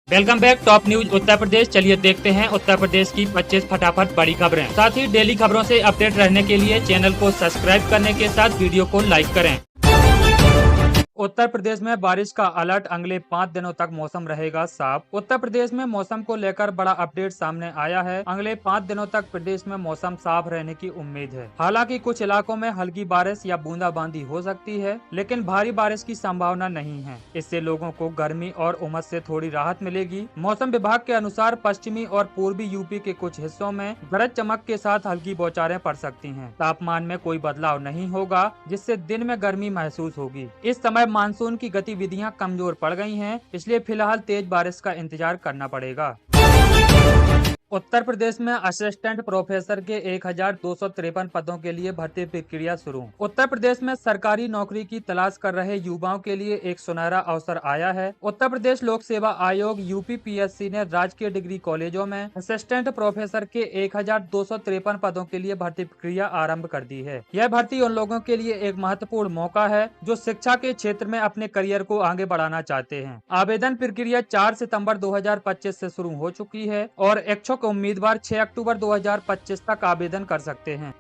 Welcome back top news Uttar Pradesh. चलिए देखते हैं उत्तर प्रदेश की 25 फटाफट बड़ी खबरें। साथ ही डेली खबरों से अपडेट रहने के लिए चैनल को सब्सक्राइब करने के साथ वीडियो को लाइक करें। उत्तर प्रदेश में बारिश का अलर्ट, अगले 5 दिनों तक मौसम रहेगा साफ। उत्तर प्रदेश में मौसम को लेकर बड़ा अपडेट सामने आया है। अगले 5 दिनों तक प्रदेश में मौसम साफ रहने की उम्मीद है। हालांकि कुछ इलाकों में हल्की बारिश या बूंदाबांदी हो सकती है, लेकिन भारी बारिश की संभावना नहीं है। इससे लोगों को गर्मी और उमस से थोड़ी राहत मिलेगी। मौसम विभाग के अनुसार पश्चिमी और पूर्वी यूपी के कुछ हिस्सों में गरज चमक के साथ हल्की बौछारें पड़ सकती हैं। तापमान में कोई बदलाव नहीं होगा, जिससे दिन में गर्मी महसूस होगी। इस समय मानसून की गतिविधियां कमजोर पड़ गई हैं, इसलिए फिलहाल तेज बारिश का इंतजार करना पड़ेगा। उत्तर प्रदेश में असिस्टेंट प्रोफेसर के 1253 पदों के लिए भर्ती प्रक्रिया शुरू। उत्तर प्रदेश में सरकारी नौकरी की तलाश कर रहे युवाओं के लिए एक सुनहरा अवसर आया है। उत्तर प्रदेश लोक सेवा आयोग यूपीपीएससी ने राजकीय डिग्री कॉलेजों में असिस्टेंट प्रोफेसर के 1253 पदों के लिए भर्ती प्रक्रिया आरम्भ कर दी है। यह भर्ती उन लोगों के लिए एक महत्वपूर्ण मौका है जो शिक्षा के क्षेत्र में अपने करियर को आगे बढ़ाना चाहते हैं। आवेदन प्रक्रिया 4 सितंबर 2025 से शुरू हो चुकी है और इच्छुक उम्मीदवार 6 अक्टूबर 2025 तक आवेदन कर सकते हैं।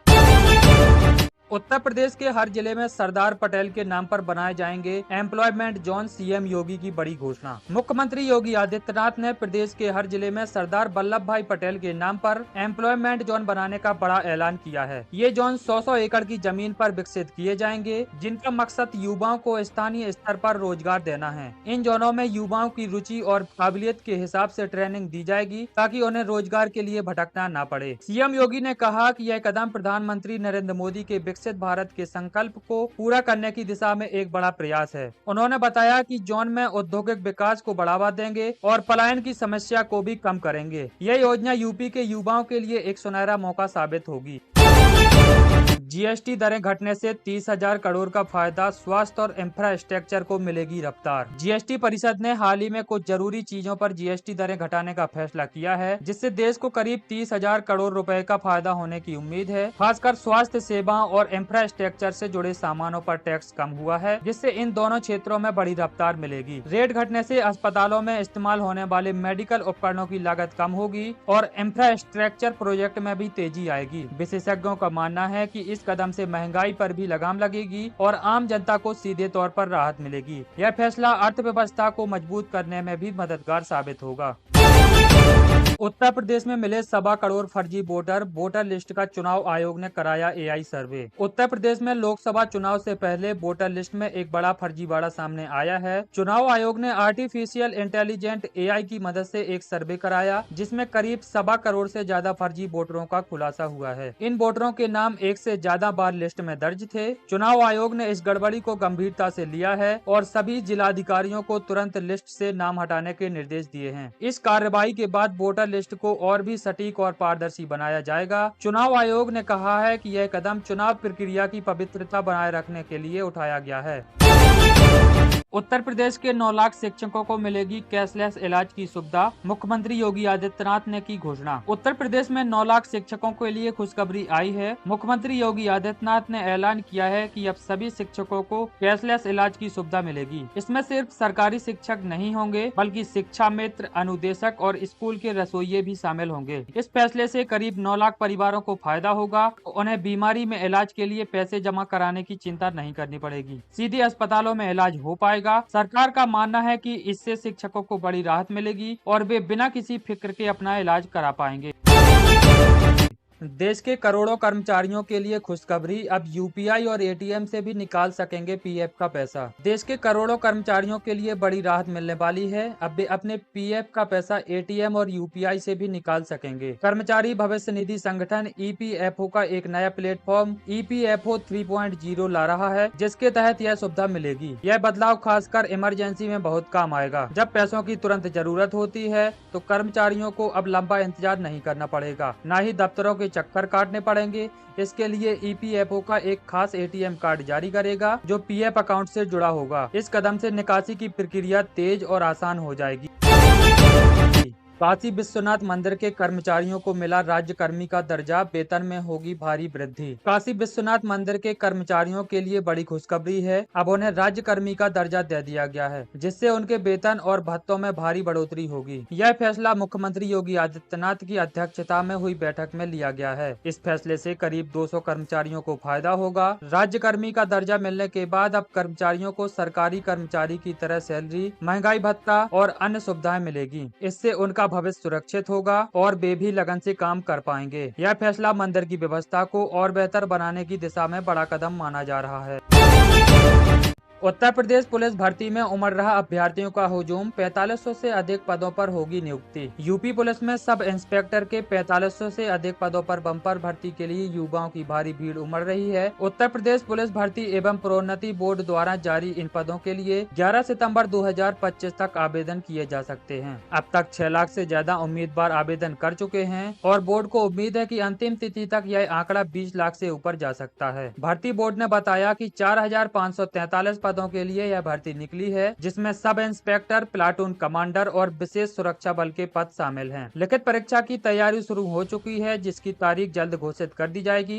उत्तर प्रदेश के हर जिले में सरदार पटेल के नाम पर बनाए जाएंगे एम्प्लॉयमेंट जोन, सीएम योगी की बड़ी घोषणा। मुख्यमंत्री योगी आदित्यनाथ ने प्रदेश के हर जिले में सरदार वल्लभ भाई पटेल के नाम पर एम्प्लॉयमेंट जोन बनाने का बड़ा ऐलान किया है। ये जोन 100 एकड़ की जमीन पर विकसित किए जाएंगे, जिनका मकसद युवाओं को स्थानीय स्तर पर रोजगार देना है। इन जोनों में युवाओं की रुचि और काबिलियत के हिसाब से ट्रेनिंग दी जाएगी, ताकि उन्हें रोजगार के लिए भटकना न पड़े। सीएम योगी ने कहा कि यह कदम प्रधानमंत्री नरेंद्र मोदी के विकसित भारत के संकल्प को पूरा करने की दिशा में एक बड़ा प्रयास है। उन्होंने बताया कि जोन में औद्योगिक विकास को बढ़ावा देंगे और पलायन की समस्या को भी कम करेंगे। यह योजना यूपी के युवाओं के लिए एक सुनहरा मौका साबित होगी। जीएसटी दरें घटने से 30,000 करोड़ का फायदा, स्वास्थ्य और इंफ्रास्ट्रक्चर को मिलेगी रफ्तार। जीएसटी परिषद ने हाल ही में कुछ जरूरी चीजों पर जीएसटी दरें घटाने का फैसला किया है, जिससे देश को करीब 30,000 करोड़ रुपए का फायदा होने की उम्मीद है। खासकर स्वास्थ्य सेवाओं और इंफ्रास्ट्रक्चर से जुड़े सामानों पर टैक्स कम हुआ है, जिससे इन दोनों क्षेत्रों में बड़ी रफ्तार मिलेगी। रेट घटने से अस्पतालों में इस्तेमाल होने वाले मेडिकल उपकरणों की लागत कम होगी और इंफ्रास्ट्रक्चर प्रोजेक्ट में भी तेजी आएगी। विशेषज्ञों का मानना है कि इस कदम से महंगाई पर भी लगाम लगेगी और आम जनता को सीधे तौर पर राहत मिलेगी। यह फैसला अर्थव्यवस्था को मजबूत करने में भी मददगार साबित होगा। उत्तर प्रदेश में मिले 1.25 करोड़ फर्जी वोटर लिस्ट का चुनाव आयोग ने कराया एआई सर्वे। उत्तर प्रदेश में लोकसभा चुनाव से पहले वोटर लिस्ट में एक बड़ा फर्जीवाड़ा सामने आया है। चुनाव आयोग ने आर्टिफिशियल इंटेलिजेंट एआई की मदद से एक सर्वे कराया, जिसमें करीब 1.25 करोड़ से ज्यादा फर्जी वोटरों का खुलासा हुआ है। इन वोटरों के नाम एक से ज्यादा बार लिस्ट में दर्ज थे। चुनाव आयोग ने इस गड़बड़ी को गंभीरता से लिया है और सभी जिलाधिकारियों को तुरंत लिस्ट से नाम हटाने के निर्देश दिए हैं। इस कार्रवाई के बाद वोटर लिस्ट को और भी सटीक और पारदर्शी बनाया जाएगा। चुनाव आयोग ने कहा है कि यह कदम चुनाव प्रक्रिया की पवित्रता बनाए रखने के लिए उठाया गया है। उत्तर प्रदेश के 9 लाख शिक्षकों को मिलेगी कैशलेस इलाज की सुविधा, मुख्यमंत्री योगी आदित्यनाथ ने की घोषणा। उत्तर प्रदेश में 9 लाख शिक्षकों के लिए खुशखबरी आई है। मुख्यमंत्री योगी आदित्यनाथ ने ऐलान किया है कि अब सभी शिक्षकों को कैशलेस इलाज की सुविधा मिलेगी। इसमें सिर्फ सरकारी शिक्षक नहीं होंगे, बल्कि शिक्षा मित्र, अनुदेशक और स्कूल के रसोइये भी शामिल होंगे। इस फैसले से करीब 9 लाख परिवारों को फायदा होगा। उन्हें बीमारी में इलाज के लिए पैसे जमा कराने की चिंता नहीं करनी पड़ेगी, सीधे अस्पतालों में इलाज हो पाएगा। सरकार का मानना है कि इससे शिक्षकों को बड़ी राहत मिलेगी और वे बिना किसी फिक्र के अपना इलाज करा पाएंगे। देश के करोड़ों कर्मचारियों के लिए खुशखबरी, अब यूपीआई और एटीएम से भी निकाल सकेंगे पीएफ का पैसा। देश के करोड़ों कर्मचारियों के लिए बड़ी राहत मिलने वाली है। अब वे अपने पीएफ का पैसा एटीएम और यूपीआई से भी निकाल सकेंगे। कर्मचारी भविष्य निधि संगठन ईपीएफओ का एक नया प्लेटफॉर्म ईपीएफओ 3.0 ला रहा है, जिसके तहत यह सुविधा मिलेगी। यह बदलाव खासकर इमरजेंसी में बहुत काम आएगा। जब पैसों की तुरंत जरूरत होती है तो कर्मचारियों को अब लंबा इंतजार नहीं करना पड़ेगा, न ही दफ्तरों के चक्कर काटने पड़ेंगे। इसके लिए ईपीएफओ का एक खास एटीएम कार्ड जारी करेगा, जो पीएफ अकाउंट से जुड़ा होगा। इस कदम से निकासी की प्रक्रिया तेज और आसान हो जाएगी। काशी विश्वनाथ मंदिर के कर्मचारियों को मिला राज्यकर्मी का दर्जा, वेतन में होगी भारी वृद्धि। काशी विश्वनाथ मंदिर के कर्मचारियों के लिए बड़ी खुशखबरी है। अब उन्हें राज्यकर्मी का दर्जा दे दिया गया है, जिससे उनके वेतन और भत्तों में भारी बढ़ोतरी होगी। यह फैसला मुख्यमंत्री योगी आदित्यनाथ की अध्यक्षता में हुई बैठक में लिया गया है। इस फैसले से करीब 200 कर्मचारियों को फायदा होगा। राज्यकर्मी का दर्जा मिलने के बाद अब कर्मचारियों को सरकारी कर्मचारी की तरह सैलरी, महंगाई भत्ता और अन्य सुविधाएं मिलेगी। इससे उनका भविष्य सुरक्षित होगा और वे भी लगन से काम कर पाएंगे। यह फैसला मंदिर की व्यवस्था को और बेहतर बनाने की दिशा में बड़ा कदम माना जा रहा है। उत्तर प्रदेश पुलिस भर्ती में उमड़ रहा अभ्यर्थियों का हुजूम, 4500 से अधिक पदों पर होगी नियुक्ति। यूपी पुलिस में सब इंस्पेक्टर के 4500 से अधिक पदों पर बम्पर भर्ती के लिए युवाओं की भारी भीड़ उमड़ रही है। उत्तर प्रदेश पुलिस भर्ती एवं प्रोन्नति बोर्ड द्वारा जारी इन पदों के लिए 11 सितंबर 2025 तक आवेदन किए जा सकते हैं। अब तक 6 लाख से ज्यादा उम्मीदवार आवेदन कर चुके हैं और बोर्ड को उम्मीद है कि अंतिम तिथि तक यह आंकड़ा 20 लाख से ऊपर जा सकता है। भर्ती बोर्ड ने बताया कि 4543 पदों के लिए यह भर्ती निकली है, जिसमें सब इंस्पेक्टर, प्लाटून कमांडर और विशेष सुरक्षा बल के पद शामिल हैं। लिखित परीक्षा की तैयारी शुरू हो चुकी है, जिसकी तारीख जल्द घोषित कर दी जाएगी।